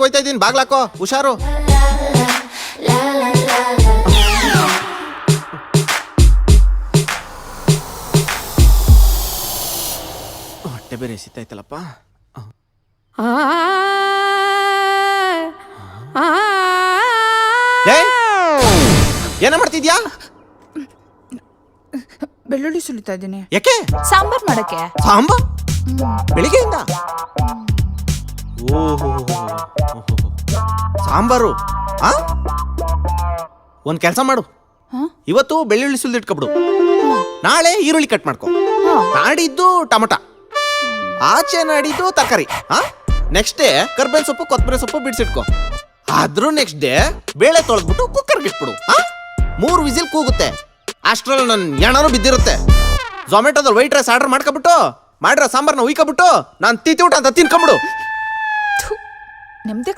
ಹೋಯ್ತಾ ಇದೀನಿ, ಬಾಗ್ಲಾಕೋ, ಹುಷಾರು. ಹೊಟ್ಟೆ ಬೇರೆ ಸಿತ್ತಾಯ್ತಲ್ಲಪ್ಪ. ಏನ ಮಾಡ್ತಿದ್ಯಾ? ಬೆಳ್ಳುಳ್ಳಿ ಸುಲಿತಾ ಇದ್ದೀನಿ. ಯಾಕೆ? ಸಾಂಬಾರ್ ಮಾಡಕ್ಕೆ. ಸಾಂಬಾರ್ ಬೆಳಿಗ್ಗೆಯಿಂದ? ಓಹೋ, ಸಾಂಬಾರು. ಒಂದ್ ಕೆಲಸ ಮಾಡು, ಇವತ್ತು ಬೆಳ್ಳುಳ್ಳಿ ಸುಲಿದಿಟ್ಕೊಬಿಡು, ನಾಳೆ ಈರುಳ್ಳಿ ಕಟ್ ಮಾಡ್ಕೊ, ನಾಡಿದ್ದು ಟೊಮಟ, ಆಚೆ ನಾಡಿದ್ದು ತರಕಾರಿ, ನೆಕ್ಸ್ಟ್ ಡೇ ಕರ್ಬೇವಿನ ಸೊಪ್ಪು ಕೊತ್ತಂಬರಿ ಸೊಪ್ಪು ಬಿಡಿಸಿಟ್ಕೊ. ಆದ್ರೂ ನೆಕ್ಸ್ಟ್ ಡೇ ಬೇಳೆ ತೊಳೆದ್ಬಿಟ್ಟು ಕುಕ್ಕರ್ಗೆ ಇಟ್ಬಿಡು. 3 ವಿಸಿಲ್ ಕೂಗುತ್ತೆ. ಅಷ್ಟ್ರಲ್ಲಿ ನನ್ನ ಏನಾರು ಬಿದ್ದಿರುತ್ತೆ. ಝೊಮ್ಯಾಟೋದಲ್ಲಿ ವೈಟ್ ರೈಸ್ ಆರ್ಡರ್ ಮಾಡ್ಕೊಬಿಟ್ಟು ಮಾಡಿರೋ ಸಾಂಬಾರ್ನ ಉಯ್ಕೊಬಿಟ್ಟು ನಾನು ತಿಂತಿ ಊಟ ಅಂತ ತಿನ್ಕೊಂಬಿಡು. ನೆಮ್ಮದಿ